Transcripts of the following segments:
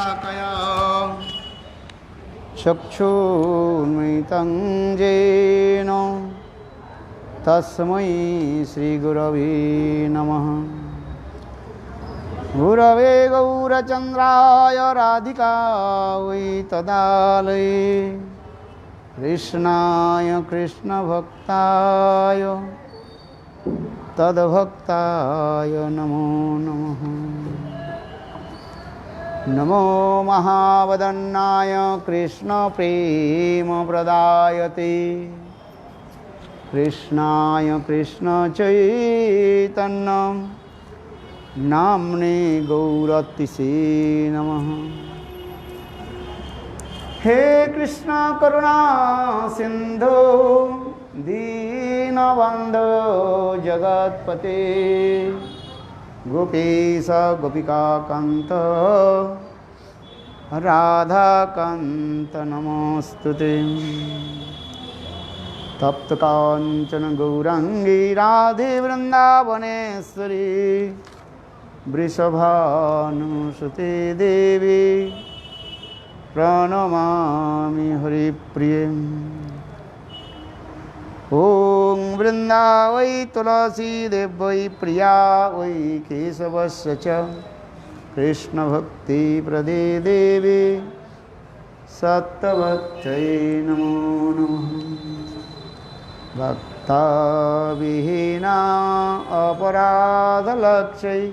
शाकया चक्षुर्मिलितं येन तस्मै श्रीगुरवे नमः। गुरवे गौरचन्द्राय राधिकायै तदालये कृष्णाय कृष्णभक्ताय तद्भक्ताय नमो नमः। नमो महावदन्नाय कृष्णप्रेमप्रदायते कृष्णाय कृष्णचैतन्य नाम्ने गौरतिसे नमः। हे कृष्ण करुणा सिंधु दीनबंधो जगत्पते गोपीश गोपिकाकांत राधाकांत नमोस्तुते। तप्त कांचन गौरांगी राधे वृंदावनेश्वरी वृषभानुसुते देवी प्रणमामि हरिप्रिये। ॐ वृन्दावै तुलसी देवै प्रिया वै केशवस्य च कृष्णभक्तिप्रदे देवी सत्तवत्यै नमो नमः। भक्ताविहीना अपराधलक्ष्यै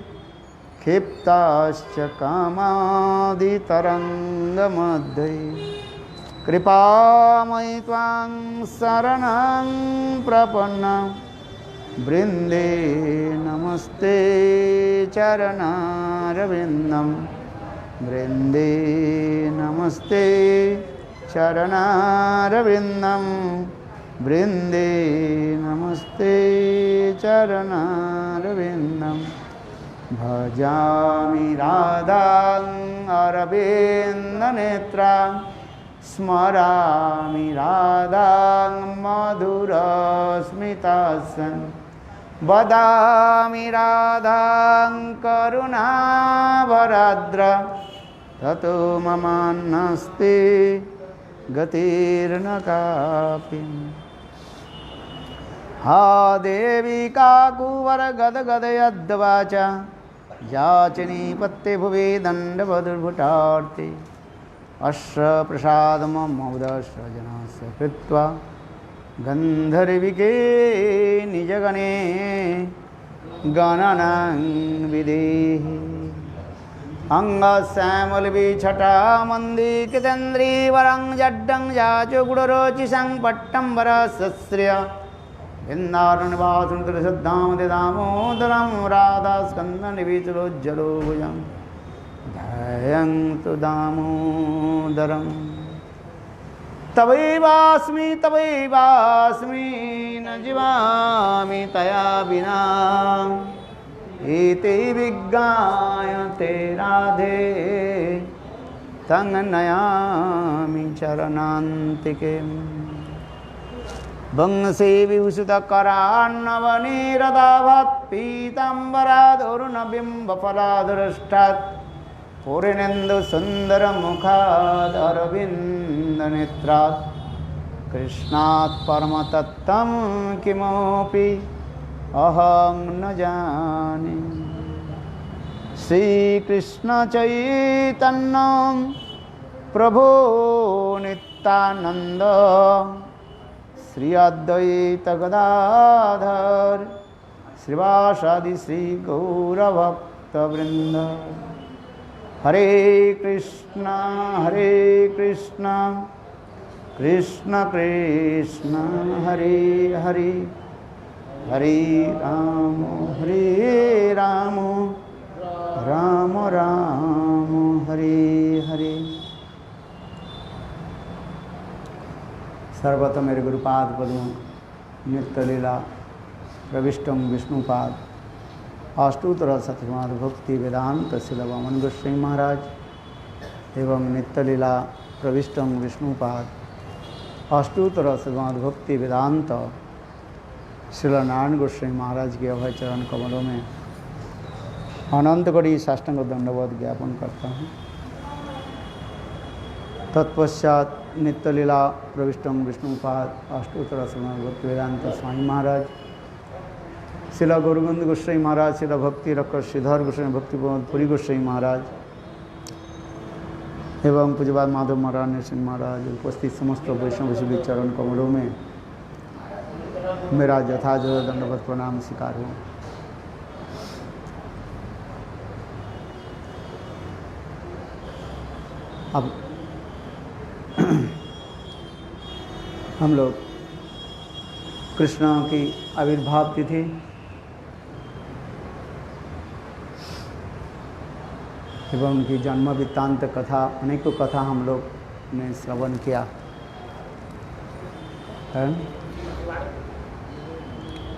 क्षिप्ताश्च कामादितरङ्गमध्ये कृपामयि त्वां शरणं प्रपन्ना वृन्दे नमस्ते चरणारविन्दं वृन्दे नमस्ते चरणारविन्दं वृन्दे नमस्ते चरणारविन्दम्। भजामि राधां अरविन्दनेत्रां स्मरामि राधां मधुरस्मितास्सन् वदामि राधां करुणावराद्रा ततो ममान्नस्ति गतिर्न कापि। हा देवी काकुवर गदगदयद्वाचा याचिनी पत्ते भुवि दण्डवदुर्भुटार्थे अस्य प्रसादममुदस्य जनस्य कृत्वा गन्धर्विके निजगणे गणनां विदेहि। अङ्गश्यामलविछटामन्दिकृतेन्द्रीवरं जड्डं याचुगुडरोचिषं पट्टम्बरसस्र्य इन्दारणवासं त्रिशद्धां दामोदरं राधास्कन्दनिविचलोज्जलोभुजं ध्यायं तु दामोदरम्। तवैवास्मि न जीवामि तया विना इति विज्ञायते राधे तं नयामि चरणान्तिके। वंशी विभूषितकरान्नवनीरदाभत्पीताम्बरादुर्नबिम्बफलादुरष्टात् पूर्णेन्दुसुन्दरमुखादरविन्दनेत्रात् कृष्णात् परमतत्त्वं किमपि अहं न जाने। श्रीकृष्ण चैतन्य प्रभो नित्यानंद श्री अद्वैत गदाधर श्रीवासादि श्री गौरभक्तवृंद। हरे कृष्ण कृष्ण कृष्ण हरे हरे हरे राम राम राम हरे हरे। सर्वतः मेरे गुरुपाद पद्म नित्य लीला प्रविष्टम विष्णुपाद अष्टोत्तर सतमाद भक्ति वेदांत शिल वामन गोस्वामी महाराज एवं नित्य लीला प्रविष्टम विष्णुपाद अष्टोत्तर सतमाद भक्ति वेदांत शिल नारायण गोस्वामी महाराज के अभय चरण कमलों में अनंत कोटि साष्टांग दंडवत ज्ञापन करता हूँ। तत्पश्चात नित्यलीला प्रविष्टम विष्णुपाद अष्टोत्तर श्रीमद् भक्तिवेदांत स्वामी महाराज, शिला गौरगोविंद गोस्वामी महाराज, शिला भक्ति रखकर श्रीधर गोस्वामी भक्तिप्रमोद पुरी गोस्वामी महाराज एवं पूज्यपाद माधव महाराज नरसिंह महाराज, उपस्थित समस्त वैष्णव शिव चरण कमलों में मेरा यथाजथ दंडवत प्रणाम स्वीकार हो। अब हम लोग कृष्ण की आविर्भाव तिथि एवं उनकी जन्म वृत्तांत कथा, अनेकों कथा हम लोग ने श्रवण किया है।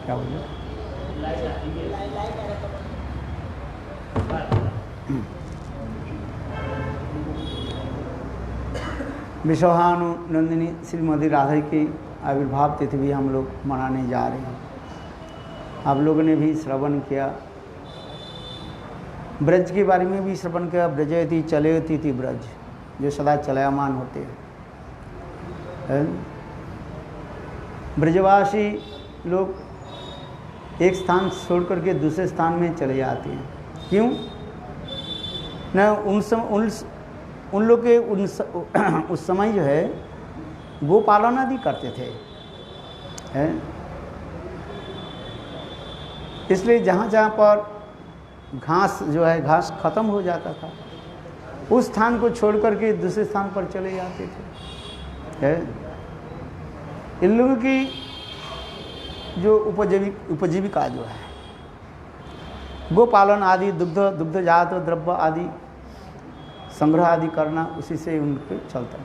क्या बोले? विश्वानुनंदिनी श्रीमती राधा की आविर्भाव तिथि भी हम लोग मनाने जा रहे हैं। आप लोगों ने भी श्रवण किया, ब्रज के बारे में भी श्रवण किया। ब्रजयति चलयति थी ब्रज, जो सदा चलायमान होते हैं। ब्रजवासी लोग एक स्थान छोड़ करके दूसरे स्थान में चले जाते हैं। क्यों? न उन लोग के उस समय जो है गोपालन आदि करते थे, इसलिए जहाँ जहाँ पर घास जो है घास खत्म हो जाता था, उस स्थान को छोड़ करके दूसरे स्थान पर चले जाते थे। इन लोगों की जो उपजीविका जो है गोपालन आदि, दुग्धजात द्रव्य आदि संग्रह आदि करना, उसी से उनके चलता था।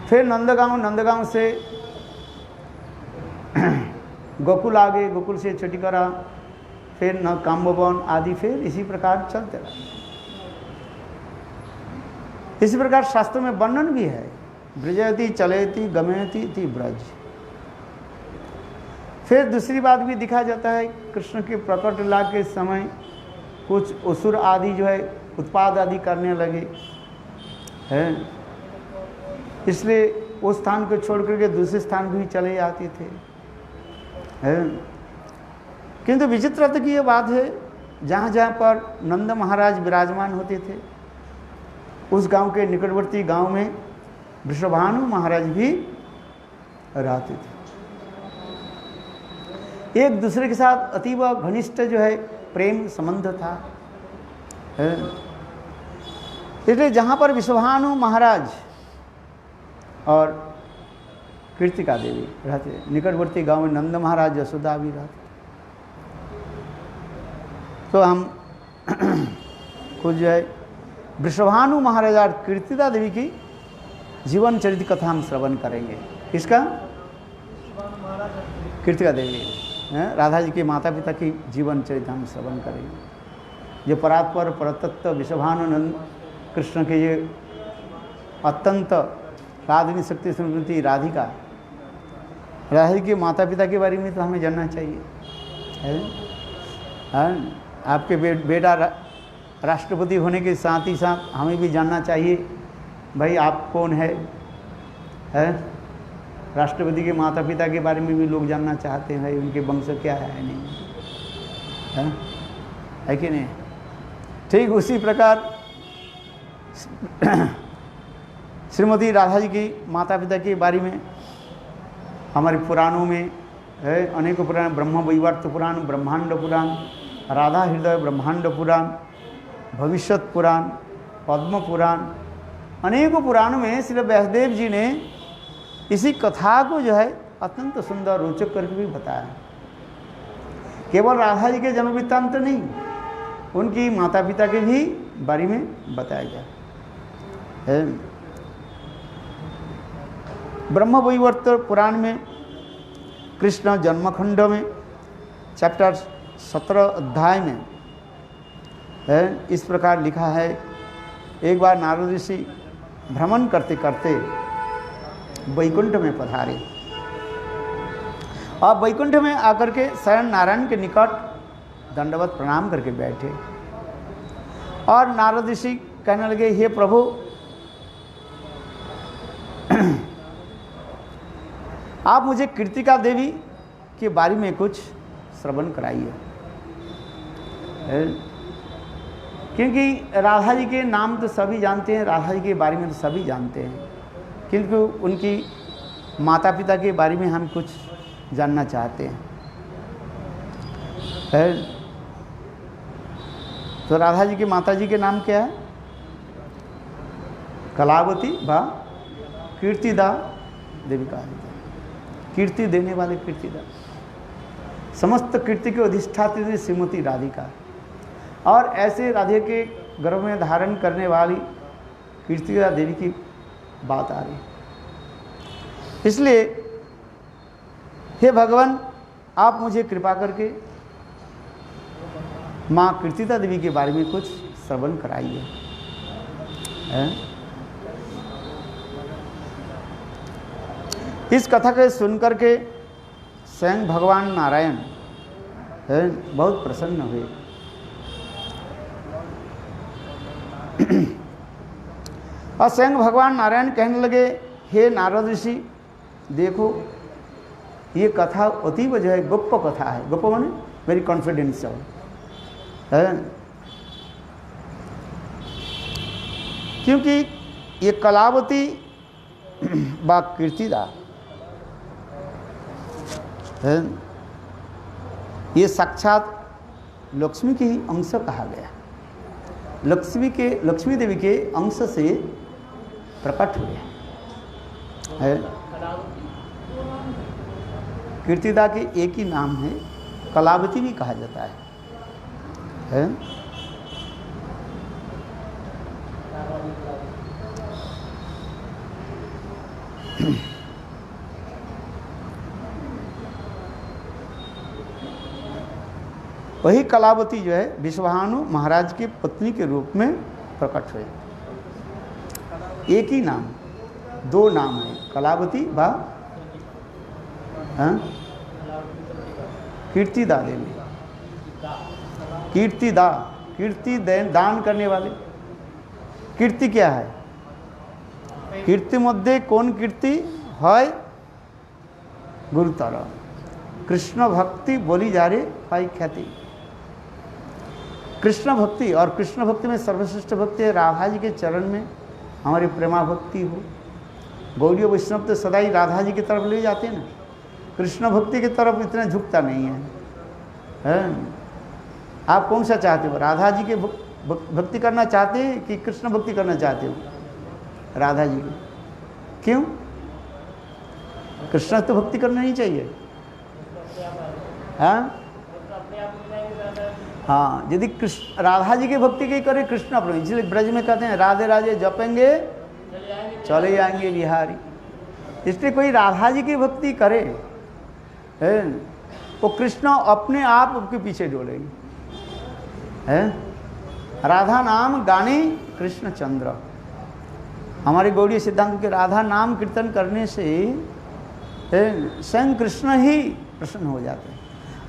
फिर नंदगांव से गोकुल आ गए, गोकुल से छठीकरा, फिर न कामभवन आदि, फिर इसी प्रकार चलते रहे। इसी प्रकार शास्त्रों में वर्णन भी है, ब्रजयति चलयति गमयति थी ब्रज। फिर दूसरी बात भी दिखा जाता है, कृष्ण के प्रकट लीला के समय कुछ असुर आदि जो है उत्पाद आदि करने लगे हैं, इसलिए उस स्थान को छोड़ करके दूसरे स्थान भी चले जाते थे। किंतु विचित्रता की ये बात है, जहाँ जहाँ पर नंद महाराज विराजमान होते थे, उस गांव के निकटवर्ती गांव में वृषभानु महाराज भी रहते थे। एक दूसरे के साथ अतीव घनिष्ठ जो है प्रेम संबंध था। इसलिए जहाँ पर विश्वभानु महाराज और कृतिका देवी रहते, निकटवर्ती गांव में नंद महाराज यशोदा भी रहते। तो हम कुछ जो है विश्वभानु महाराज और कृतिका देवी की जीवन चरित्र कथा हम श्रवण करेंगे। किसका? कृतिका देवी, राधा जी के माता पिता की जीवन चरित्र हम श्रवण करेंगे। जो परात्पर परतत्व विश्वभानुनंद कृष्ण के ये अत्यंत राधिनी शक्ति समृद्धि राधिका, राधा जी के माता पिता के बारे में तो हमें जानना चाहिए। आपके बेटा राष्ट्रपति होने के साथ ही साथ हमें भी जानना चाहिए, भाई आप कौन है? राष्ट्रपति के माता पिता के बारे में भी लोग जानना चाहते हैं, भाई उनके वंश क्या है नहीं है कि नहीं? ठीक उसी प्रकार श्रीमती राधा जी की माता पिता के बारे में हमारे पुराणों में है, अनेकों पुराण, ब्रह्म वैवर्त पुराण, ब्रह्मांड पुराण, राधा हृदय ब्रह्मांड पुराण, भविष्यत पुराण, पद्म पुराण, अनेकों पुराणों में श्री व्यासदेव जी ने इसी कथा को जो है अत्यंत सुंदर रोचक करके भी बताया। केवल राधा जी के जन्म वृत्तांत नहीं, उनकी माता पिता के भी बारे में बताया गया है। ब्रह्म वैवर्त पुराण में कृष्ण जन्मखंड में चैप्टर 17 अध्याय में है, इस प्रकार लिखा है। एक बार नारद ऋषि भ्रमण करते करते वैकुंठ में पधारे और वैकुंठ में आकर के स्वयं नारायण के निकट दंडवत प्रणाम करके बैठे और नारद ऋषि कहने लगे, हे प्रभु आप मुझे कृतिका देवी के बारे में कुछ श्रवण कराइए, क्योंकि राधा जी के नाम तो सभी जानते हैं, राधा जी के बारे में तो सभी जानते हैं, किंतु उनकी माता पिता के बारे में हम कुछ जानना चाहते हैं। तो राधा जी के माता जी के नाम क्या है? कलावती व कीर्तिदा देवी कहा जाता है। कीर्ति देने वाले कीर्तिदा, समस्त कीर्ति के अधिष्ठात्री श्रीमती राधिका, और ऐसे राधे के गर्भ में धारण करने वाली कीर्तिदा देवी की बात आ रही। इसलिए हे भगवान, आप मुझे कृपा करके माँ कीर्तिदा देवी के बारे में कुछ श्रवण कराइए। इस कथा को सुनकर के स्वयं भगवान नारायण बहुत प्रसन्न हुए। और स्वयं भगवान नारायण कहने लगे, हे नारद ऋषि, देखो ये कथा अतीब जो है गोप्य कथा है। गोप्य माने वेरी कॉन्फिडेंशियल है, क्योंकि ये कलावती व कीर्तिदा है, ये साक्षात लक्ष्मी के ही अंश कहा गया। लक्ष्मी देवी के अंश से प्रकट हुए है। कीर्तिदा के एक ही नाम है, कलावती भी कहा जाता है। वही कलावती जो है विश्वभानु महाराज की पत्नी के रूप में प्रकट हुए। एक ही नाम, दो नाम है, कलावती व कीर्तिदा देवी। कीर्तिदा, कीर्ति दान करने वाले। कीर्ति क्या है? कीर्ति मध्य कौन कीर्ति है? गुरुतर कृष्ण भक्ति बोली जा रही है ख्याति। कृष्ण भक्ति, और कृष्ण भक्ति में सर्वश्रेष्ठ भक्ति है राधा जी के चरण में हमारी प्रेमा भक्ति हो। गौड़ीय वैष्णव तो सदा ही राधा जी की तरफ ले जाते हैं ना, कृष्ण भक्ति की तरफ इतना झुकता नहीं है। आप कौन सा चाहते हो? राधा जी के भक्ति करना चाहते हैं कि कृष्ण भक्ति करना चाहते हो? राधा जी की। क्यों? कृष्ण तो भक्ति करना नहीं चाहिए। हाँ, यदि कृष्ण राधा जी की भक्ति की करे कृष्ण अपने, इसलिए ब्रज में कहते हैं राधे राधे जपेंगे चले जाएंगे बिहारी। इसलिए कोई राधा जी की भक्ति करे तो कृष्ण अपने आप उसके पीछे डोलेंगे। राधा नाम गाने कृष्ण चंद्र। हमारे गौड़ीय सिद्धांत के राधा नाम कीर्तन करने से स्वयं कृष्ण ही प्रसन्न हो जाते हैं।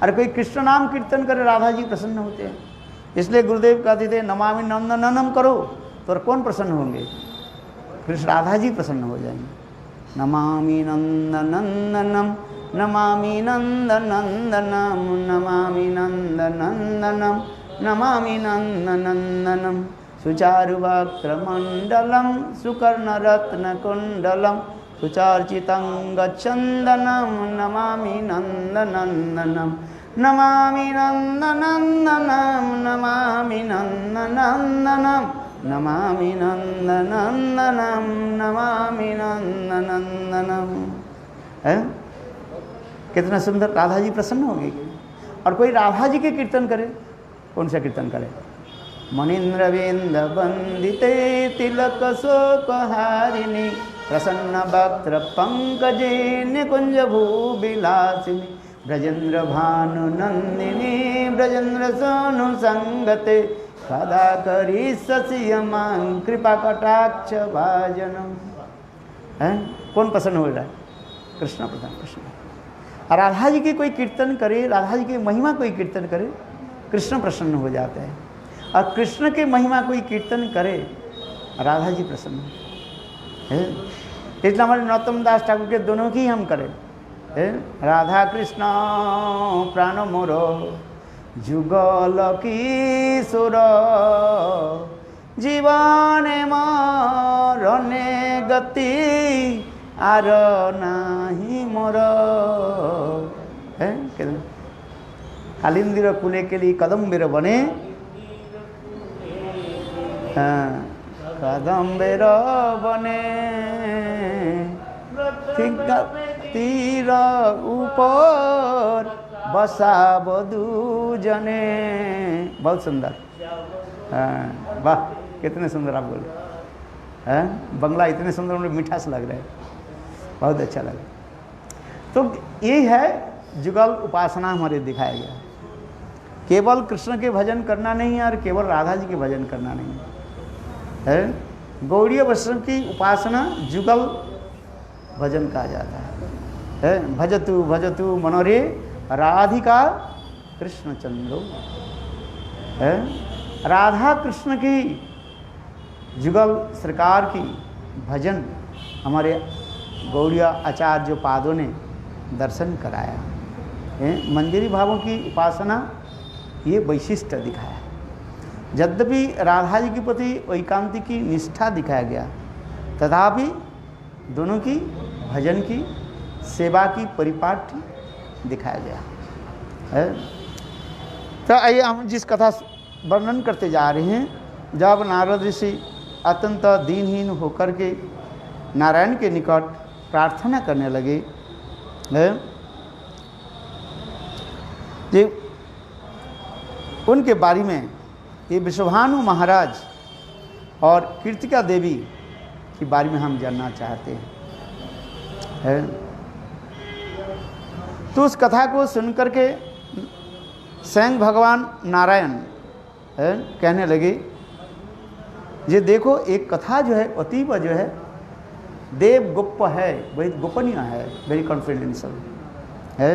अरे कोई कृष्ण नाम कीर्तन करे राधा जी प्रसन्न होते हैं। इसलिए गुरुदेव कहते थे नमामि नंदनम करो तो कौन प्रसन्न होंगे? कृष्ण राधा जी प्रसन्न हो जाएंगे। नमामि नंदनंदनम, नमामि नंदनंदनम, नमामि नंदनंदनम, नमामि नंदनंदनम, सुचारुवक्त्रमण्डलं सुकर्णरत्नकुण्डलं सुचार्चितंगचन्दनं नमामि नंदनंदनम, नमामि नंदनंदनम, नमामि नंदनंदनम, नमामि नंदनंदनम, नमामि नंदनंदनम। कितना सुंदर! राधा जी प्रसन्न हो गई। और कोई राधा जी के कीर्तन करे, कौन सा कीर्तन करे? मनीन्द्रवेंद वंदिते तिलक शोकहारिणी प्रसन्न वक्त्र पंकजे निकुंज भूविलासिनी ब्रजेंद्र भानु नंदिनी ब्रजेंद्र सोनु संगते सदा करी ससियमां कृपा कटाक्ष भाजनम। कौन प्रसन्न हो रहा है? कृष्ण प्रसन्न। कृष्ण। राधा जी की कोई कीर्तन करे, राधा जी की महिमा कोई कीर्तन करे, कृष्ण प्रसन्न हो जाते हैं। और कृष्ण के महिमा कोई कीर्तन करे राधा जी प्रसन्न है। इसलिए हमारे नरोत्तम दास ठाकुर के दोनों की हम करें है। राधा कृष्ण प्राण मोर जुगल किशोर जीवने मरणे गति आर नाही मोर है। कालिंदिर कुले के लिए कदम्बेर बने कदम्बेर बने तीर ऊपर बसा बधू जने। बहुत सुंदर, वाह कितने सुंदर आप बोले हैं। बंगला इतने सुंदर, मुझे मीठा सा लग रहा है, बहुत अच्छा लगा। तो ये है जुगल उपासना हमारे दिखाया गया। केवल कृष्ण के भजन करना नहीं है और केवल राधा जी के भजन करना नहीं है। गौड़ीय वैष्णव की उपासना जुगल भजन कहा जाता है। भजतु भजतु मनोरे राधिका कृष्ण चंद्रो है। राधा कृष्ण की जुगल सरकार की भजन हमारे गौड़ीय आचार्य पादों ने दर्शन कराया है। मंदिरी भावों की उपासना ये वैशिष्ट दिखाया है। यद्यपि राधा जी के प्रति एकांती की निष्ठा दिखाया गया, तथापि दोनों की भजन की सेवा की परिपाटी दिखाया गया है। तो आइए हम जिस कथा वर्णन करते जा रहे हैं, जब नारद ऋषि अत्यंत दीनहीन होकर के नारायण के निकट प्रार्थना करने लगे ये उनके बारे में ये विश्वभानु महाराज और कीर्तिका देवी के बारे में हम जानना चाहते हैं। तो उस कथा को सुनकर के स्वयं भगवान नारायण कहने लगे, ये देखो एक कथा जो है अतीब जो है देव गुप्त है, वही गोपनीय है, वेरी कॉन्फिडेंशियल है।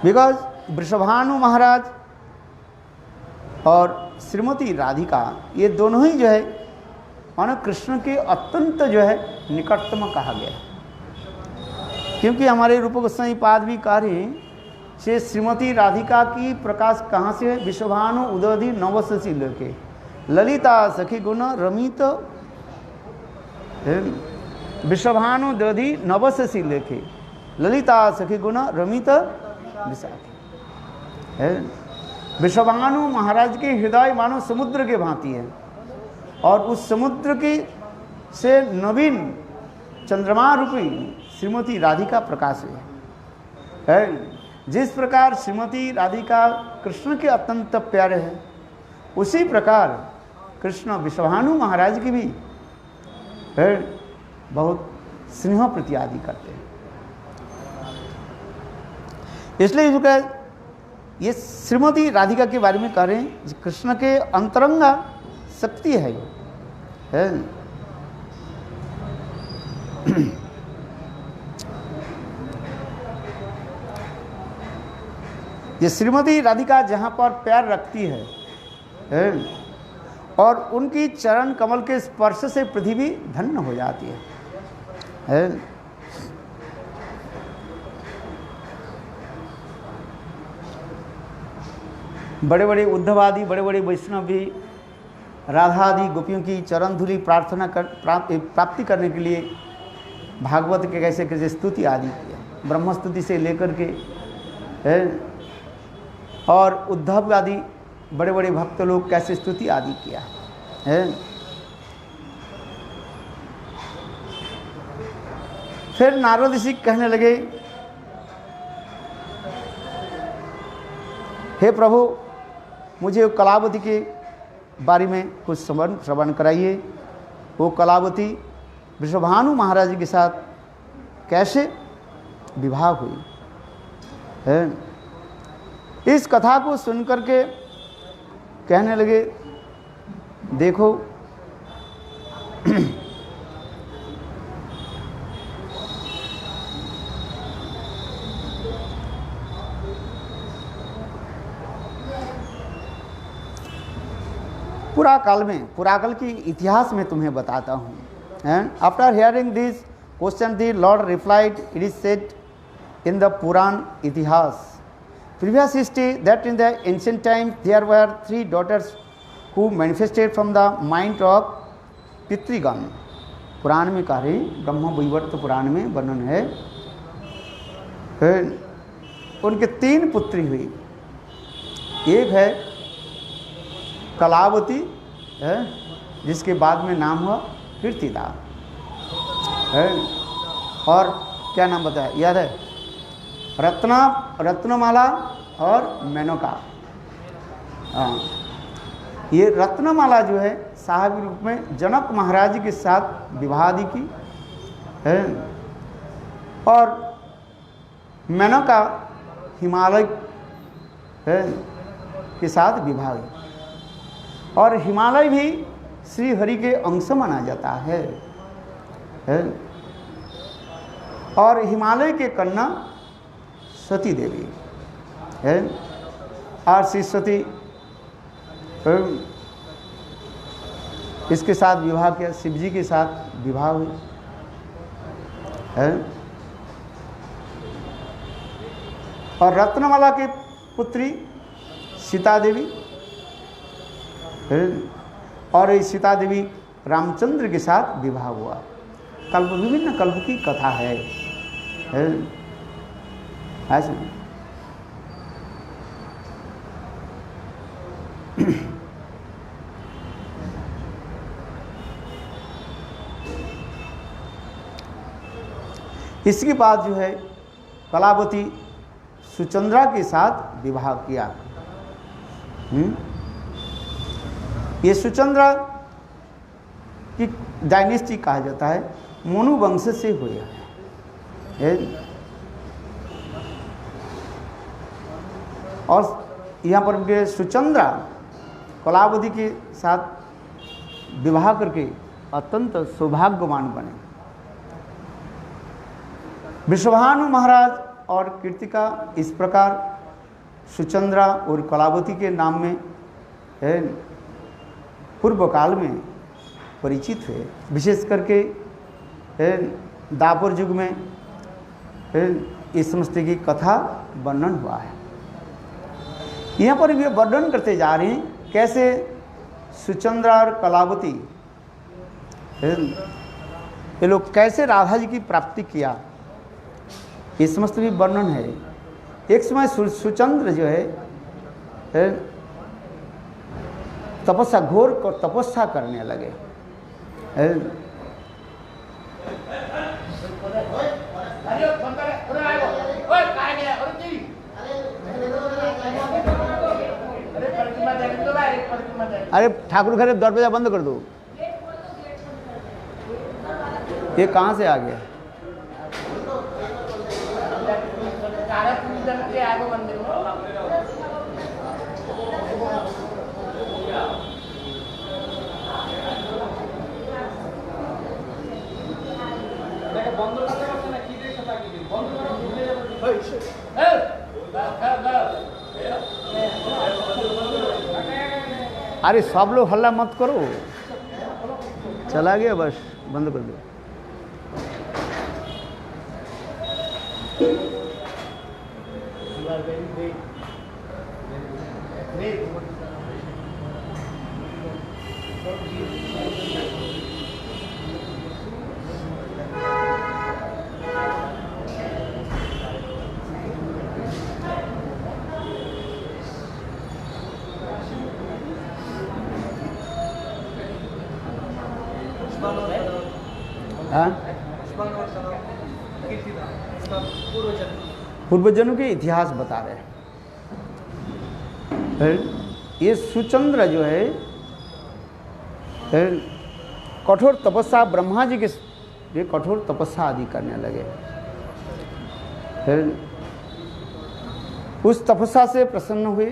बिकॉज वृषभानु महाराज और श्रीमती राधिका ये दोनों ही जो है मानो कृष्ण के अत्यंत जो है निकटतम कहा गया, क्योंकि हमारे रूप गोस्वामी पाद भी कह रहे हैं से श्रीमती राधिका की प्रकाश कहाँ से है। विश्वभानु उदधि नवसी लोके ललिता सखी गुण रमित विश्वभानु दधि नवसी लोके ललिता सखी गुण रमित विशाखी है। विश्वभानु महाराज के हृदय मानो समुद्र के भांति है और उस समुद्र की से नवीन चंद्रमा रूपी श्रीमती राधिका प्रकाश है। जिस प्रकार श्रीमती राधिका कृष्ण के अत्यंत प्यारे है, उसी प्रकार कृष्ण विश्वभानु महाराज की भी है बहुत स्नेह प्रति आदि करते हैं। इसलिए इसका ये श्रीमती राधिका के बारे में कह रहे हैं, कृष्ण के अंतरंगा शक्ति है ये श्रीमती राधिका जहाँ पर पैर रखती है और उनकी चरण कमल के स्पर्श से पृथ्वी धन्य हो जाती है। बड़े बड़े उद्धवादी बड़े बड़े वैष्णव भी राधा आदि गोपियों की चरण धूलि प्रार्थना प्राप्ति करने के लिए भागवत के कैसे कैसे स्तुति आदि किया, ब्रह्म स्तुति से लेकर के है, और उद्धव आदि बड़े बड़े भक्त लोग कैसे स्तुति आदि किया है। फिर नारद ऋषि कहने लगे, हे प्रभु मुझे कलावती के बारे में कुछ श्रवण कराइए। वो कलावती विश्वभानु महाराज के साथ कैसे विवाह हुई है। इस कथा को सुनकर के कहने लगे, देखो पुराकाल की इतिहास में तुम्हें बताता हूँ. And after hearing this question the lord replied, it is said in the Purana Itihasa previous history that in the ancient times there were 3 daughters who manifested from the mind of पितृगण. पुराण में कह रहे, ब्रह्म वैवर्त पुराण में वर्णन है, उनके 3 पुत्री हुई. एक है कलावती है, जिसके बाद में नाम हुआ कीर्तिदा है. और क्या नाम बताया, याद है? रत्नमाला और मेनका. हाँ, ये रत्नमाला जो है साहब रूप में जनक महाराज के साथ विवाह की है, और मेनका हिमालय है के साथ विवाह. और हिमालय भी श्री हरि के अंश माना जाता है. और हिमालय के कन्या सती देवी है, और श्री सती इसके साथ विवाह किया, शिव जी के साथ विवाह हुई है. और रत्नमाला की पुत्री सीता देवी है, और ये सीता देवी रामचंद्र के साथ विवाह हुआ. कल्प, विभिन्न कल्प की कथा है ऐसे. इसके बाद जो है कलावती सुचंद्रा के साथ विवाह किया. ये सुचंद्रा की डायनेस्टी कहा जाता है, मनु वंश से हुआ है. और यहाँ पर सुचंद्रा कलावती के साथ विवाह करके अत्यंत सौभाग्यवान बने. विश्वभानु महाराज और कीर्तिका इस प्रकार सुचंद्रा और कलावती के नाम में पूर्व काल में परिचित हुए. विशेष करके दापर युग में इस समस्त की कथा वर्णन हुआ है. यहाँ पर वे वर्णन करते जा रहे हैं कैसे सुचंद्रा और कलावती ये लोग कैसे राधा जी की प्राप्ति किया, ये समस्त भी वर्णन है. एक समय सुचंद्र जो है तपस्या, घोर तपस्या करने लगे. अरे ठाकुर घरे दरवाजा बंद कर दो. ये कहाँ से आ गया? अरे सब लोग हल्ला मत करो, चला गया बस, बंद कर दो. पूर्वजन्म के इतिहास बता रहे हैं. ये सुचंद्र जो है कठोर तपस्या, ब्रह्मा जी के ये कठोर तपस्या आदि करने लगे. उस तपस्या से प्रसन्न हुए.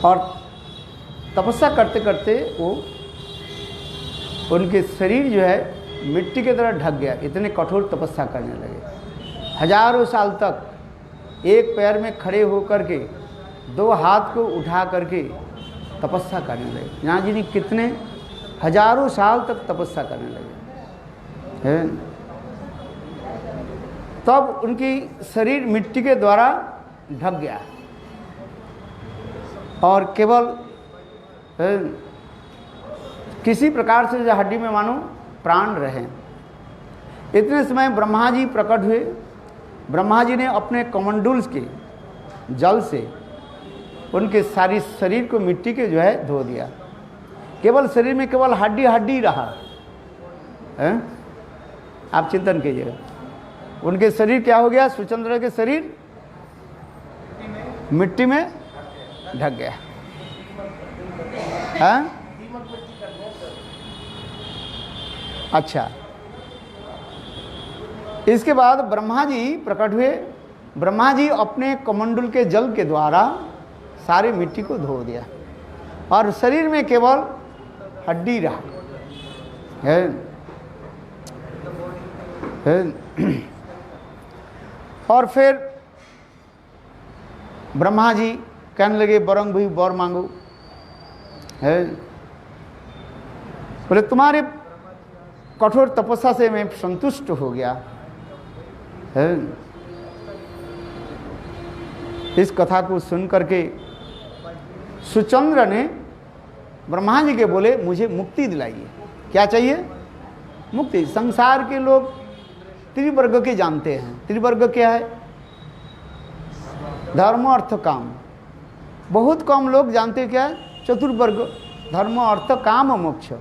और तपस्या करते करते वो उनके शरीर जो है मिट्टी की तरह ढक गया। इतने कठोर तपस्या करने लगे। हजारों साल तक एक पैर में खड़े होकर के 2 हाथ को उठा करके तपस्या करने लगे। यहाँ जी कितने हजारों साल तक तपस्या करने लगे हैं। तब उनकी शरीर मिट्टी के द्वारा ढक गया और केवल किसी प्रकार से जो हड्डी में मानो प्राण रहे। इतने समय ब्रह्मा जी प्रकट हुए। ब्रह्मा जी ने अपने कमंडूल्स के जल से उनके सारी शरीर को मिट्टी के जो है धो दिया। केवल शरीर में केवल हड्डी हड्डी रहा है। आप चिंतन कीजिएगा, उनके शरीर क्या हो गया? सुचंद्र के शरीर मिट्टी में ढक गया है। अच्छा, इसके बाद ब्रह्मा जी प्रकट हुए। ब्रह्मा जी अपने कमंडल के जल के द्वारा सारी मिट्टी को धो दिया और शरीर में केवल हड्डी रहा है। और फिर ब्रह्मा जी कहने लगे बरंग भी वर मांगो है। बोले तुम्हारे कठोर तपस्या से मैं संतुष्ट हो गया है। इस कथा को सुन करके सुचंद्र ने ब्रह्मा जी के बोले मुझे मुक्ति दिलाइए। क्या चाहिए? मुक्ति। संसार के लोग त्रिवर्ग के जानते हैं। त्रिवर्ग क्या है? धर्म अर्थ काम। बहुत कम लोग जानते क्या है? चतुर्वर्ग, धर्म अर्थ काम मोक्ष।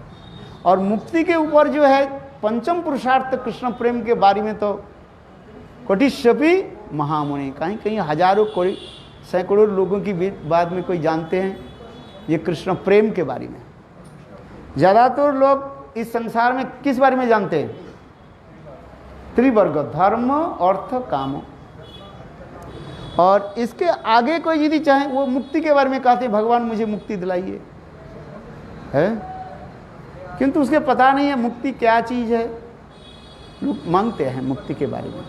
और मुक्ति के ऊपर जो है पंचम पुरुषार्थ कृष्ण प्रेम के बारे में तो कोटिश्वपी महामुनि, कहीं कहीं हजारों कोई सैकड़ों लोगों की बाद में कोई जानते हैं ये कृष्ण प्रेम के बारे में। ज़्यादातर लोग इस संसार में किस बारे में जानते हैं? त्रिवर्ग, धर्म अर्थ काम। और इसके आगे कोई यदि चाहे वो मुक्ति के बारे में कहते हैं भगवान मुझे मुक्ति दिलाइए है, किंतु उसके पता नहीं है मुक्ति क्या चीज़ है। लोग मांगते हैं मुक्ति के बारे में।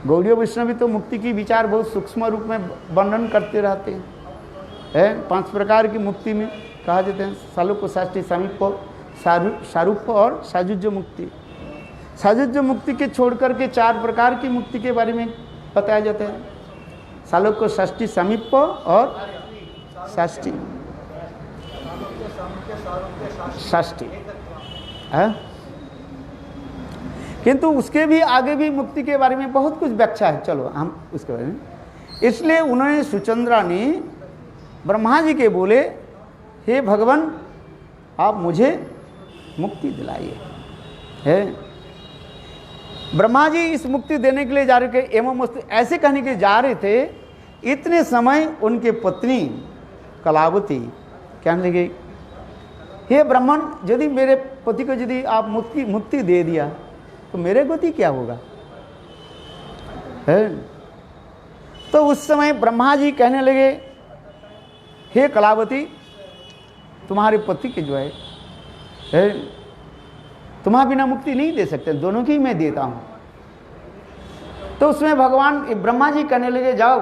गौड़ीय वैष्णवी तो मुक्ति की विचार बहुत सूक्ष्म रूप में वर्णन करते रहते हैं। 5 प्रकार की मुक्ति में कहा जाते हैं सालोक, साष्टी, सामीप्य, सारूप्य और साजुज्य मुक्ति। साजुज्य मुक्ति के छोड़ करके 4 प्रकार की मुक्ति के बारे में बताया जाता है। सालोक, षष्ठी, समीप्य और षष्ठी है। किंतु उसके भी आगे भी मुक्ति के बारे में बहुत कुछ व्याख्या है। चलो हम उसके बारे में, इसलिए उन्होंने सुचंद्रा ने ब्रह्मा जी के बोले हे भगवान आप मुझे मुक्ति दिलाइए है। ब्रह्मा जी इस मुक्ति देने के लिए जा रहे थे एवं ऐसे कहने के जा रहे थे। इतने समय उनके पत्नी कलावती कहने लगे हे ब्राह्मण यदि मेरे पति को यदि आप मुक्ति दे दिया तो मेरे गति क्या होगा है। तो उस समय ब्रह्मा जी कहने लगे हे कलावती तुम्हारे पति के जो है तुम्हारे बिना मुक्ति नहीं दे सकते, दोनों की मैं देता हूं। तो उसमें भगवान ब्रह्मा जी कहने लगे जाओ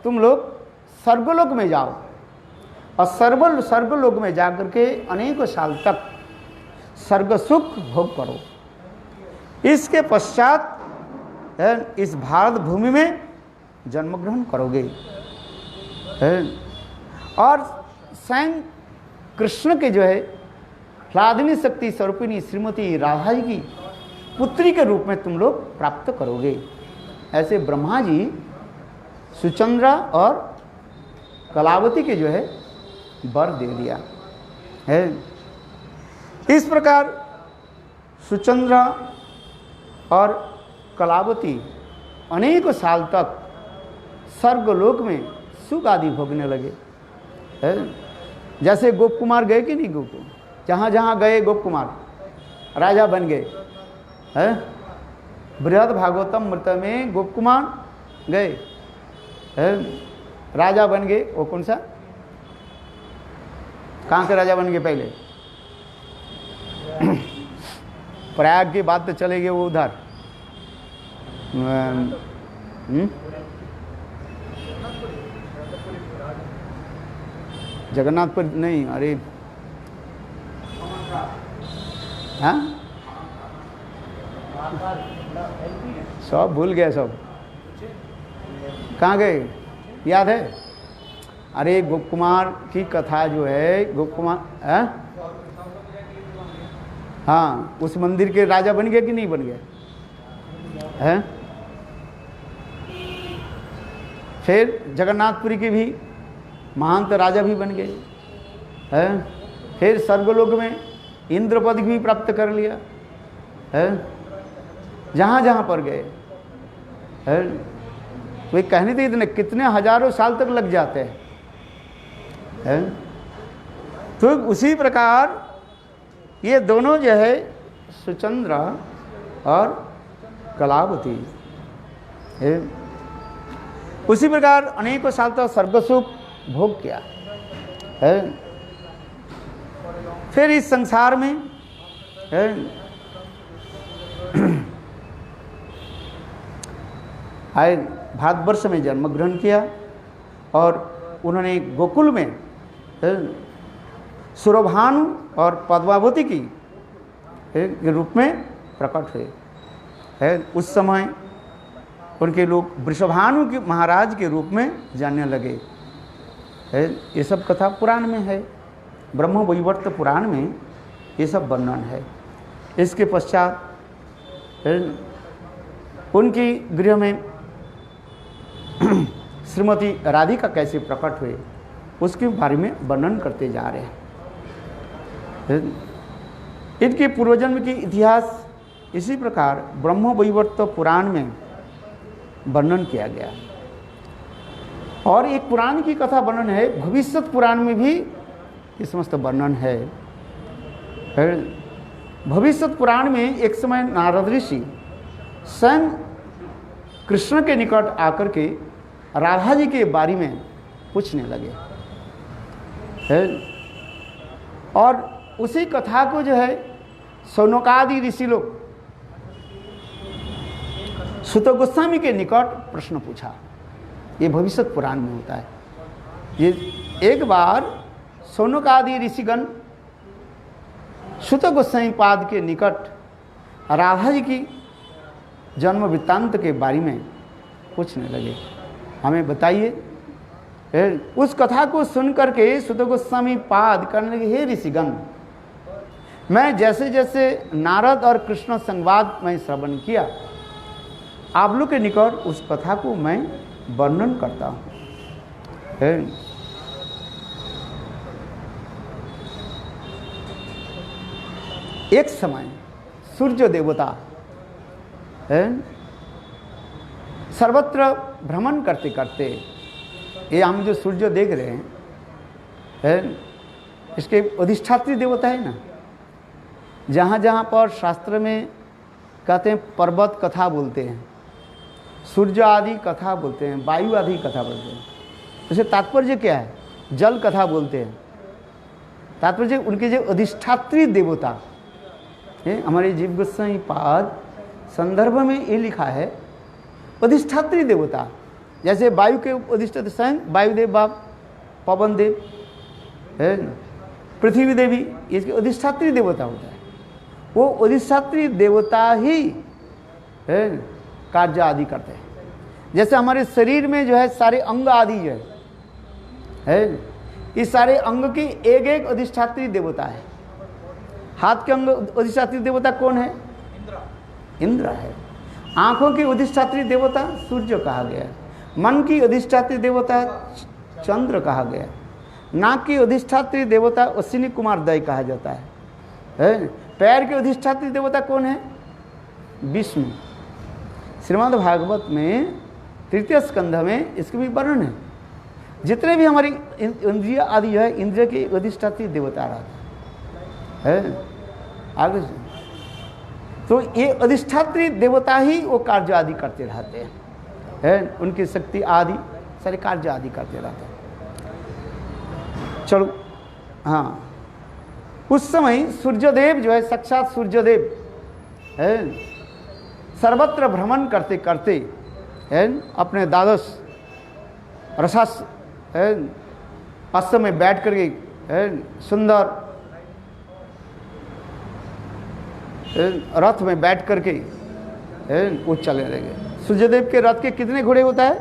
तुम लोग स्वर्गलोक में जाओ और स्वर्गलोक में जाकर के अनेकों साल तक स्वर्ग सुख भोग करो। इसके पश्चात इस भारत भूमि में जन्म ग्रहण करोगे। और स्वयं कृष्ण के जो है राधिनी शक्ति स्वरूपिणी श्रीमती राधा जी की पुत्री के रूप में तुम लोग प्राप्त करोगे। ऐसे ब्रह्मा जी सुचंद्रा और कलावती के जो है वर दे दिया है। इस प्रकार सुचंद्रा और कलावती अनेकों साल तक स्वर्गलोक में सुख आदि भोगने लगे है। जैसे गोप कुमार गए कि नहीं, गोप जहाँ जहाँ गए गोप कुमार राजा बन गए है। बृहद भागवतम मृत में गोप कुमार गए है, राजा बन गए। वो कौन सा कहाँ के राजा बन गए पहले? प्रयाग की बात तो चलेगी वो उधर, जगन्नाथपुर नहीं, अरे हाँ सब भूल गए सब, कहाँ गए याद है? अरे गोप कुमार की कथा जो है, गोप कुमार हाँ उस मंदिर के राजा बन गए कि नहीं बन गए हैं? फिर जगन्नाथपुरी के भी महंत राजा भी बन गए हैं। फिर स्वर्गलोक में इंद्र पद भी प्राप्त कर लिया है, जहाँ जहाँ पर गए है। वे कहने थे इतने कितने हजारों साल तक लग जाते हैं। तो उसी प्रकार ये दोनों जो है सुचंद्रा और कलावती है, उसी प्रकार अनेकों साल तक स्वर्गसुख भोग किया है। फिर इस संसार में है आए, भारतवर्ष में जन्म ग्रहण किया और उन्होंने गोकुल में सुरभानु और पद्मावती की के रूप में प्रकट हुए है। उस समय उनके लोग वृषभानु के महाराज के रूप में जानने लगे है। ये सब कथा पुराण में है, ब्रह्म वैवर्त पुराण में ये सब वर्णन है। इसके पश्चात उनकी गृह में श्रीमती राधिका कैसे प्रकट हुए उसके बारे में वर्णन करते जा रहे हैं। इनके पूर्वजन्म की इतिहास इसी प्रकार ब्रह्म वैवर्त पुराण में वर्णन किया गया। और एक पुराण की कथा वर्णन है, भविष्यत पुराण में भी ये समस्त वर्णन है। भविष्यत पुराण में एक समय नारद ऋषि स्वयं कृष्ण के निकट आकर के राधा जी के बारे में पूछने लगे है। और उसी कथा को जो है सौनकादि ऋषि लोग सुत गोस्वामी के निकट प्रश्न पूछा। ये भविष्यत पुराण में होता है। ये एक बार सौनकादि ऋषिगण सुत गोस्वामी पाद के निकट राधा जी की जन्म वृत्तांत के बारे में पूछने लगे, हमें बताइए। उस कथा को सुन करके सुत गोस्वामी पाद करने लगे, हे ऋषिगण, मैं जैसे जैसे नारद और कृष्ण संवाद में श्रवण किया, आप लोग के निकट उस कथा को मैं वर्णन करता हूँ। एक समय सूर्य देवता सर्वत्र भ्रमण करते करते, ये हम जो सूर्य देख रहे हैं इसके अधिष्ठात्री देवता है ना। जहाँ जहाँ पर शास्त्र में कहते हैं पर्वत कथा बोलते हैं, सूर्य आदि कथा बोलते हैं, वायु आदि कथा बोलते हैं, इससे तात्पर्य क्या है? जल कथा बोलते हैं। तात्पर्य उनके जो अधिष्ठात्री देवता है, हमारे जीव गोस्वामी पाद संदर्भ में ये लिखा है अधिष्ठात्री देवता। जैसे वायु के अधिष्ठात्री स्वयं वायुदेव बाप, पवन देव है, पृथ्वी देवी, इसके अधिष्ठात्री देवता होता है। वो अधिष्ठात्री देवता ही है कार्य आदि करते हैं। जैसे हमारे शरीर में जो है सारे अंग आदि जो है, इस सारे अंग की एक एक अधिष्ठात्री देवता है। हाथ के अंग अधिष्ठात्री देवता कौन है? इंद्र है। आंखों की अधिष्ठात्री देवता सूर्य कहा गया। मन की अधिष्ठात्री देवता चंद्र कहा गया। नाक की अधिष्ठात्री देवता अश्विनी कुमार दय कहा जाता है। पैर की अधिष्ठात्री देवता कौन है? विष्णु। श्रीमद् भागवत में तृतीय स्कंध में इसके भी वर्णन है। जितने भी हमारी इंद्रिय आदि है, इंद्रिय की अधिष्ठात्री देवता रहता है। आगे तो ये अधिष्ठात्री देवता ही वो कार्य आदि करते रहते हैं। उनकी शक्ति आदि सारे कार्य आदि करते रहते हैं। चलो हाँ, उस समय सूर्यदेव जो है, साक्षात सूर्यदेव है, सर्वत्र भ्रमण करते करते है अपने द्वादश रसास है आश्रम में बैठ करके है सुंदर रथ में बैठ करके है वो चले रहेंगे। सूर्यदेव के रथ के कितने घोड़े होता है?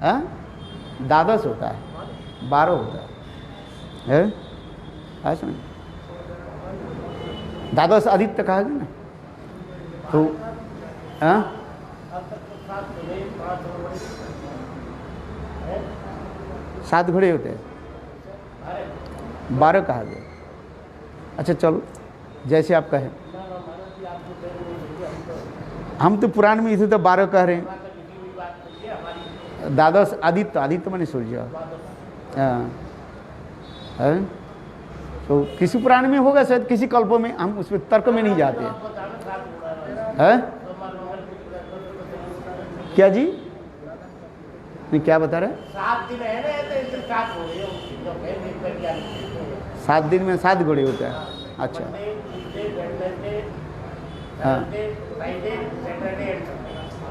हाँ, द्वादश होता है, 12 होता है ऐसा नहीं, द्वादश आदित्य कहा गया ना। तो हाँ, 7 घोड़े होते हैं, 12 कहा गया। अच्छा चलो, जैसे आप कहें। हम तो पुराण में इसे तो 12 कह रहे हैं। द्वादश आदित्य, आदित्य माने सूर्य। हाँ, तो किसी पुराण में होगा शायद, किसी कल्पों में, हम उसमें तर्क में नहीं जाते हैं। क्या जी? नहीं, क्या बता रहे? 7 दिन है ना, तो 7 घोड़े, 7 दिन में 7 घोड़े होते हैं। अच्छा हाँ,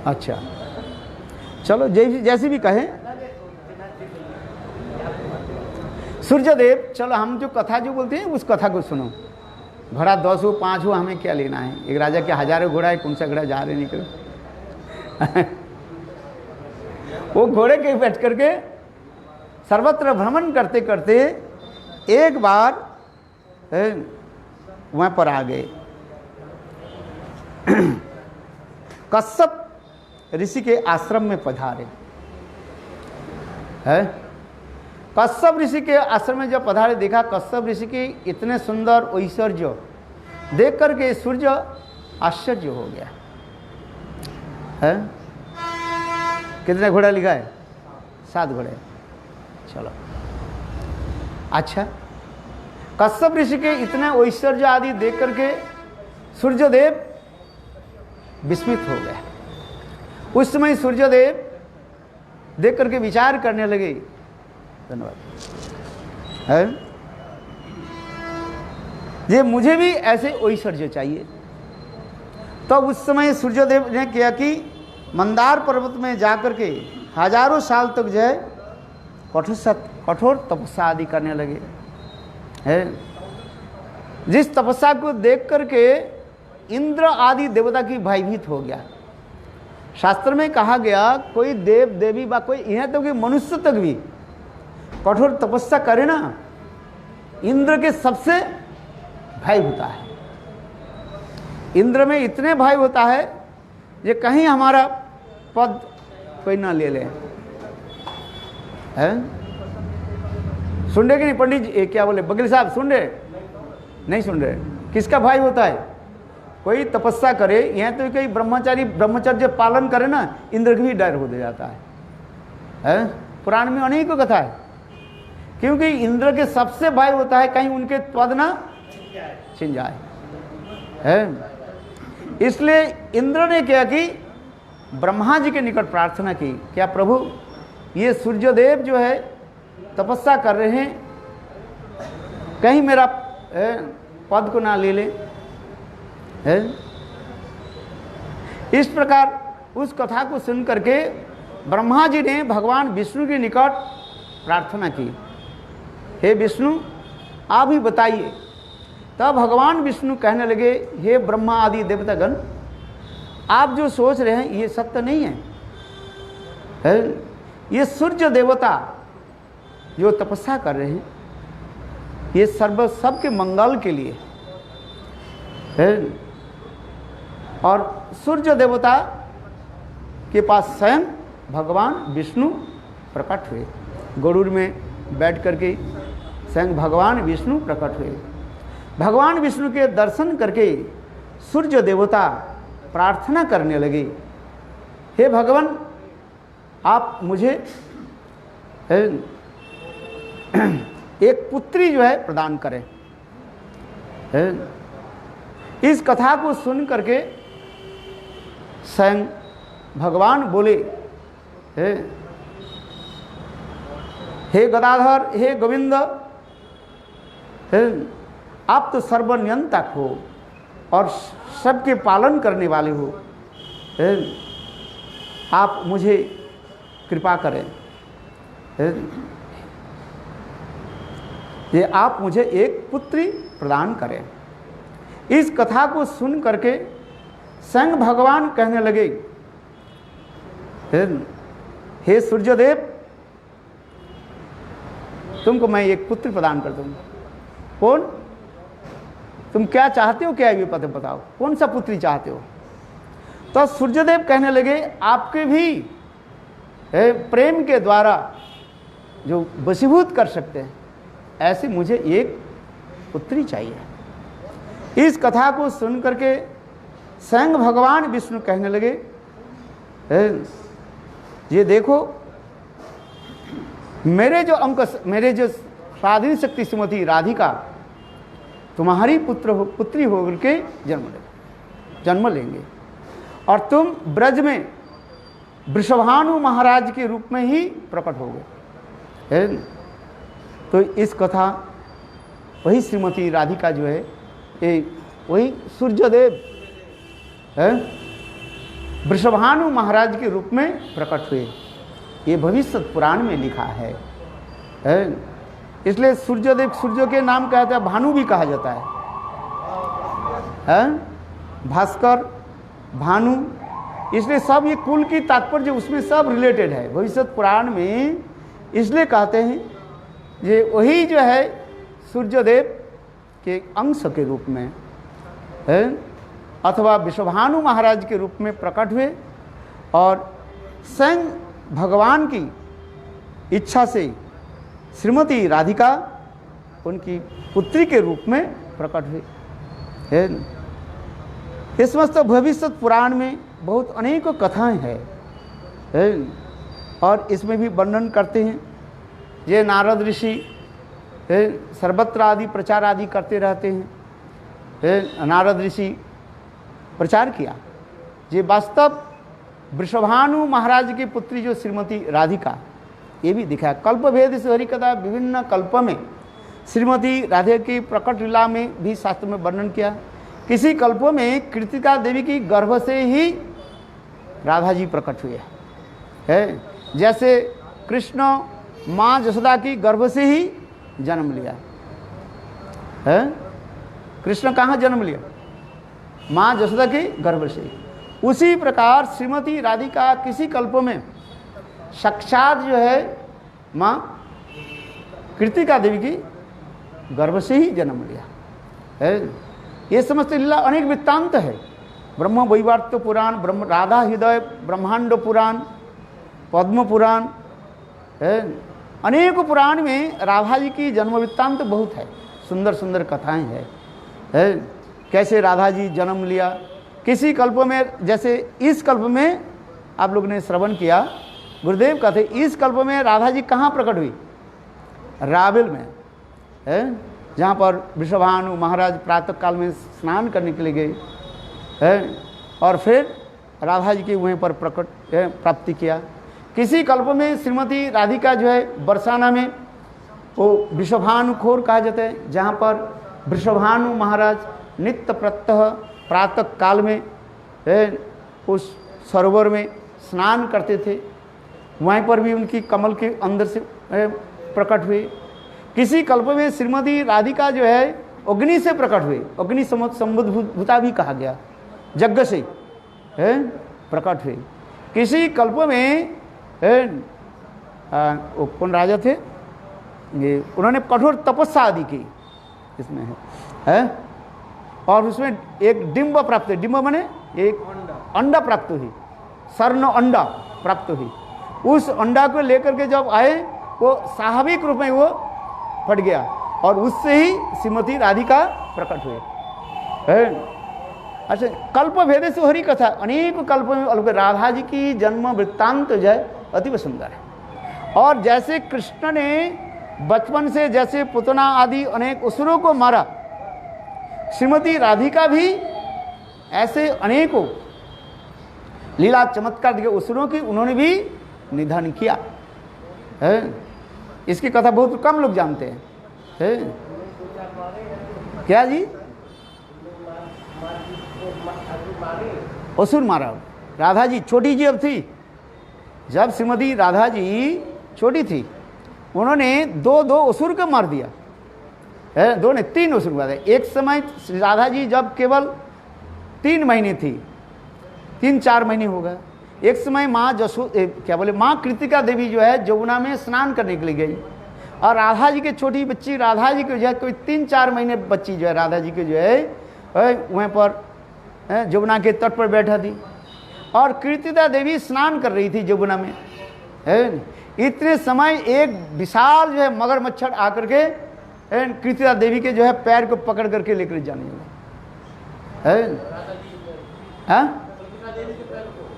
अच्छा चलो, जैसे भी कहें। सूर्यदेव, चलो हम जो कथा जो बोलते हैं उस कथा को सुनो। घोड़ा 10 हो 5 हो, हमें क्या लेना है? एक राजा के हजारों घोड़ा है, कौन सा घोड़ा जा रहे निकल वो घोड़े के बैठ करके सर्वत्र भ्रमण करते करते एक बार वहां पर आ गए। कश्यप ऋषि के आश्रम में पधारे है। कश्यप ऋषि के आश्रम में जब पधारे, देखा कश्यप ऋषि के इतने सुंदर ऐश्वर्य देख करके सूर्य आश्चर्य हो गया है। कितने घोड़ा लिखा है? 7 घोड़े। चलो अच्छा, कश्यप ऋषि के इतने ऐश्वर्य आदि देख करके सूर्यदेव विस्मित हो गया। उस समय सूर्यदेव देख करके विचार करने लगे। धन्यवाद है, ये मुझे भी ऐसे ऐश्वर्य चाहिए। तो उस समय सूर्यदेव ने किया कि मंदार पर्वत में जाकर के हजारों साल तक जो है कठोर तपस्या आदि करने लगे है। जिस तपस्या को देख करके इंद्र आदि देवता की भयभीत हो गया। शास्त्र में कहा गया, कोई देव देवी बा कोई यहाँ तक कि मनुष्य तक भी कठोर तपस्या करे ना, इंद्र के सबसे भय होता है। इंद्र में इतने भय होता है ये कहीं हमारा पद कोई ना ले ले है। सुन रहे कि नहीं पंडित जी? क्या बोले बकील साहब, सुन रहे? नहीं सुन रहे? किसका भय होता है? कोई तपस्या करे, यहाँ तो कोई ब्रह्मचारी ब्रह्मचर्य पालन करे ना, इंद्र का भी डर हो जाता है। पुराण में अनेकों कथा है, क्योंकि इंद्र के सबसे भय होता है कहीं उनके पद ना छिन जाए है। इसलिए इंद्र ने क्या कि ब्रह्मा जी के निकट प्रार्थना की, क्या प्रभु ये सूर्यदेव जो है तपस्या कर रहे हैं, कहीं मेरा पद को ना ले ले है। इस प्रकार उस कथा को सुन करके ब्रह्मा जी ने भगवान विष्णु के निकट प्रार्थना की, हे विष्णु आप ही बताइए। तब भगवान विष्णु कहने लगे, हे ब्रह्मा आदि देवतागण, आप जो सोच रहे हैं ये सत्य नहीं है। ये सूर्य देवता जो तपस्या कर रहे हैं ये सबके मंगल के लिए है। और सूर्य देवता के पास स्वयं भगवान विष्णु प्रकट हुए। गरुड़ में बैठ करके स्वयं भगवान विष्णु प्रकट हुए। भगवान विष्णु के दर्शन करके सूर्य देवता प्रार्थना करने लगे, हे भगवान आप मुझे एक पुत्री जो है प्रदान करें। इस कथा को सुन करके स्वयं भगवान बोले, हे गदाधर, हे गोविंद, आप तो सर्वनियंतक हो और सबके पालन करने वाले हो। आप मुझे कृपा करें, ये आप मुझे एक पुत्री प्रदान करें। इस कथा को सुन करके स्वयं भगवान कहने लगे, हे सूर्यदेव, तुमको मैं एक पुत्र प्रदान कर दूंगा। कौन? तुम क्या चाहते हो, क्या ये पता बताओ, कौन सा पुत्री चाहते हो? तो सूर्यदेव कहने लगे, आपके भी प्रेम के द्वारा जो वशीभूत कर सकते हैं, ऐसी मुझे एक पुत्री चाहिए। इस कथा को सुन करके स्वयं भगवान विष्णु कहने लगे, ये देखो, मेरे जो स्वाधीन शक्ति श्रीमती राधिका तुम्हारी पुत्री होकर के जन्म लेंगे और तुम ब्रज में वृषभानु महाराज के रूप में ही प्रकट होगे। तो इस कथा वही श्रीमती राधिका जो है, ये वही सूर्यदेव वृषभानु महाराज के रूप में प्रकट हुए। ये भविष्य पुराण में लिखा है। इसलिए सूर्यदेव, सूर्य के नाम कहते हैं, भानु भी कहा जाता है, भास्कर, भानु, इसलिए सब ये कुल की तात्पर्य उसमें सब रिलेटेड है भविष्य पुराण में। इसलिए कहते हैं ये वही जो है सूर्यदेव के अंश के रूप में है, अथवा विश्वभानु महाराज के रूप में प्रकट हुए और स्वयं भगवान की इच्छा से श्रीमती राधिका उनकी पुत्री के रूप में प्रकट हुई है। इस समस्त भविष्य पुराण में बहुत अनेक कथाएं हैं और इसमें भी वर्णन करते हैं। ये नारद ऋषि सर्वत्र आदि प्रचार आदि करते रहते हैं। नारद ऋषि प्रचार किया, ये वास्तव वृषभानु महाराज की पुत्री जो श्रीमती राधिका, ये भी दिखाया। कल्प भेद से हरि कथा, विभिन्न कल्प में श्रीमती राधिका की प्रकट लीला में भी शास्त्र में वर्णन किया। किसी कल्प में कृतिका देवी की गर्भ से ही राधा जी प्रकट हुए है, जैसे कृष्ण माँ जसोदा की गर्भ से ही जन्म लिया है। कृष्ण कहाँ जन्म लिया? माँ जसोदा के गर्भ से। उसी प्रकार श्रीमती राधिका किसी कल्प में साक्षात जो है माँ कृतिका देवी की गर्भ से ही जन्म लिया है। ये समस्त लीला अनेक वृत्तांत है। ब्रह्म वैवर्त पुराण, ब्रह्म राधा हृदय ब्रह्मांड पुराण, पद्म पुराण है, अनेक पुराण में राधा जी की जन्म वृत्तांत बहुत है। सुंदर सुंदर कथाएं है कैसे राधा जी जन्म लिया। किसी कल्प में, जैसे इस कल्प में आप लोग ने श्रवण किया, गुरुदेव कहते इस कल्प में राधा जी कहाँ प्रकट हुई? राविल में है, जहाँ पर वृषभानु महाराज प्रातः काल में स्नान करने के लिए गए है और फिर राधा जी के वहीं पर प्रकट प्राप्ति किया। किसी कल्प में श्रीमती राधिका जो है बरसाना में, वो वृषभानुखोर कहा जाता है, जहाँ पर वृषभानु महाराज नित्य प्रत्यह प्रातः काल में उस सरोवर में स्नान करते थे, वहीं पर भी उनकी कमल के अंदर से प्रकट हुए। किसी कल्प में श्रीमती राधिका जो है अग्नि से प्रकट हुए, अग्नि संबुद्धता भी कहा गया, यज्ञ से प्रकट हुए। किसी कल्प में वो कौन राजा थे, ये उन्होंने कठोर तपस्या आदि की इसमें है और उसमें एक डिंब प्राप्त हुई। डिंब माने एक अंडा प्राप्त हुई, स्वर्ण अंडा प्राप्त हुई। उस अंडा को लेकर के जब आए, वो स्वाभाविक रूप में वो फट गया और उससे ही श्रीमती राधिका प्रकट हुए। अच्छा, कल्प भेदे से हरि कथा, अनेक कल्प में राधा जी की जन्म वृत्तांत जो है अति सुंदर है। और जैसे कृष्ण ने बचपन से जैसे पुतना आदि अनेक असुरों को मारा, श्रीमती राधिका भी ऐसे अनेकों लीला चमत्कार दिए असुरों की उन्होंने भी निधन किया है। इसकी कथा बहुत कम लोग जानते हैं क्या जी? असुर मारा। राधा जी छोटी जी अब थी, जब श्रीमती राधा जी छोटी थी उन्होंने दो असुर को मार दिया है, दो ने 3 असुर मार दिया। एक समय राधा जी जब केवल 3 महीने थी, 3-4 महीने हो गए, एक समय माँ क्या बोले माँ कृतिका देवी जो है जमुना में स्नान करने के लिए गई और राधा जी के छोटी बच्ची राधा जी को जो है कोई 3-4 महीने बच्ची जो है राधा जी के जो है वहाँ पर जमुना के तट पर बैठा थी और कृतिका देवी स्नान कर रही थी जमुना में है। इतने समय एक विशाल जो है मगरमच्छर आकर के कृतिका देवी के जो है पैर को पकड़ करके लेकर जाने लगा है।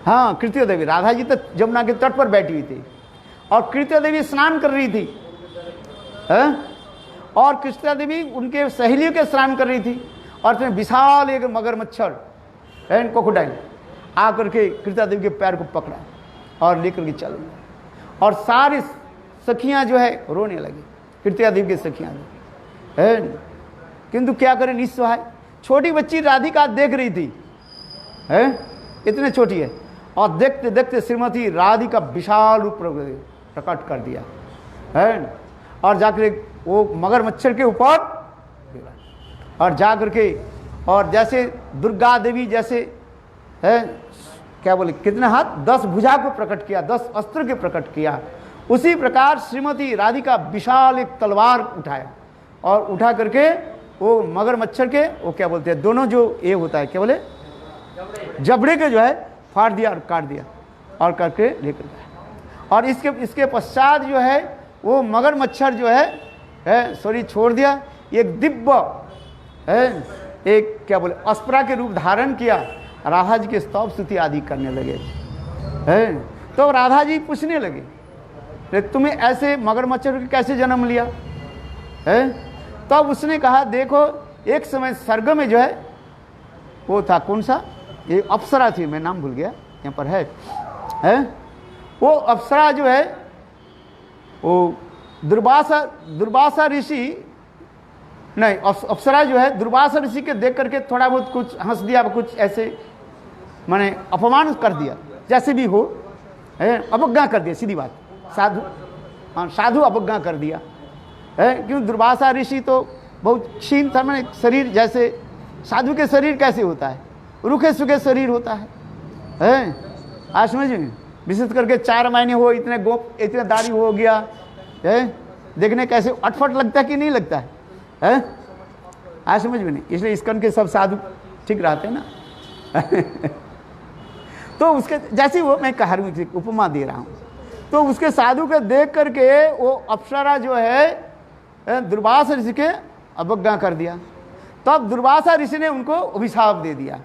हाँ, कृतिका देवी, राधा जी तो जमुना के तट पर बैठी हुई थी और कृतिका देवी स्नान कर रही थी है? और कृतिका देवी उनके सहेलियों के स्नान कर रही थी और उसमें विशाल एक मगरमच्छर क्रोकोडाइल आकर के कृतिका देवी के पैर को पकड़ा और लेकर के चल गया और सारी सखियां जो है रोने लगी, कृतिका देवी की सखियां है। किंतु क्या करें, निस्सहाय छोटी बच्ची राधिका देख रही थी है, इतने छोटी है और देखते देखते श्रीमती राधिका विशाल रूप प्रकट कर दिया है और जाकर वो मगरमच्छर के ऊपर और जाकर के और जैसे दुर्गा देवी जैसे है क्या बोले कितने हाथ 10 भुजा को प्रकट किया, 10 अस्त्र के प्रकट किया, उसी प्रकार श्रीमती राधिका विशाल एक तलवार उठाया और उठा करके वो मगरमच्छर के वो क्या बोलते हैं दोनों जो ये होता है क्या बोले जबड़े के जो है फाड़ दिया और काट दिया और करके लेकर गया और इसके पश्चात जो है वो मगरमच्छर जो है सॉरी छोड़ दिया, एक दिव्य है एक क्या बोले अस्परा के रूप धारण किया, राधा जी के स्तव स्तुति आदि करने लगे है। तो राधा जी पूछने लगे तुम्हें ऐसे मगरमच्छर को कैसे जन्म लिया है? तब तो उसने कहा देखो एक समय स्वर्ग में जो है वो था कौन सा ये अप्सरा थी, मैं नाम भूल गया, यहाँ पर है? वो अप्सरा जो है वो दुर्वासा ऋषि नहीं अप्सरा जो है दुर्वासा ऋषि के देख करके थोड़ा बहुत कुछ हंस दिया, कुछ ऐसे माने अपमान कर दिया, जैसे भी हो है अवज्ञा कर दिया, सीधी बात साधु, हाँ साधु अवज्ञा कर दिया है। क्यों दुर्वासा ऋषि तो बहुत क्षीण था, मैंने शरीर जैसे साधु के शरीर कैसे होता है, रूखे सूखे शरीर होता है आज समझ में, विशेष करके 4 महीने हो इतने गोप इतने दाढ़ी हो गया है, देखने कैसे अटफट लगता है कि नहीं लगता है आज समझ में नहीं, इसलिए इस्कन के सब साधु ठीक रहते हैं ना तो उसके जैसे वो मैं कह रहा हूँ उपमा दे रहा हूँ, तो उसके साधु के देख करके वो अप्सरा जो है दुर्वासा ऋषि के अवज्ञा कर दिया। तब दुर्वासा ऋषि ने उनको अभिशाप दे दिया,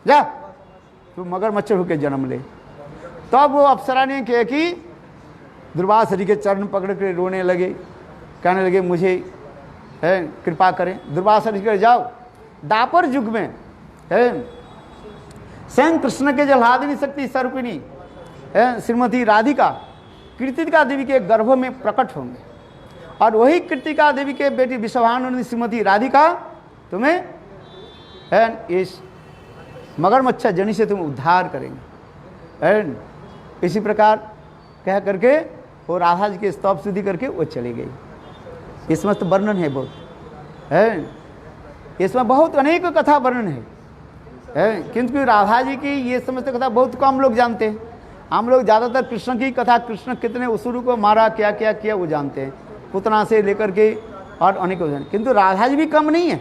जा तू मगरमच्छर होकर जन्म ले। तब वो अप्सरा ने कहा कि दुर्वासा ऋषि के चरण पकड़ कर रोने लगे, कहने लगे मुझे है कृपा करें। दुर्वासा ऋषि कहे जाओ, दापर युग में है स्वयं कृष्ण के जलहादिनी शक्ति स्वरूपिणी श्रीमती राधिका कृतिका देवी के गर्भ में प्रकट होंगे और वही कृतिका देवी के बेटी विश्वाहानुनी श्रीमती राधिका तुम्हें है इस मगरमच्छर जनी से तुम उद्धार करेंगे है। इसी प्रकार कह करके वो राधा जी के स्तव स्तुति करके वो चली गई। इसमें तो वर्णन है बहुत है, इसमें बहुत अनेक कथा वर्णन है किंतु राधा जी की ये समस्त कथा बहुत कम लोग जानते हैं। हम लोग ज़्यादातर कृष्ण की कथा, कृष्ण कितने असुरों को मारा, क्या क्या किया वो जानते हैं, पुतना से लेकर के और अनेकों जान, किंतु राधा जी भी कम नहीं है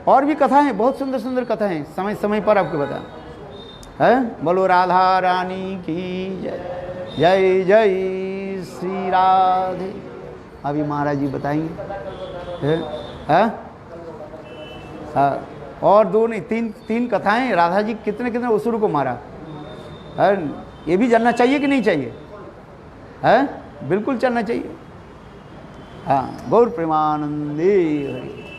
और भी कथा हैं, बहुत सुंदर सुंदर कथा हैं, समय समय पर आपको बता है। बोलो राधा रानी की जय, जय जय श्री राधे। अभी महाराज जी बताएंगे और 2 नहीं 3 कथाएं राधा जी कितने कितने असुरों को मारा है, ये भी जानना चाहिए कि नहीं चाहिए है? बिल्कुल चलना चाहिए। हाँ, गौर प्रेमानंदे हरि।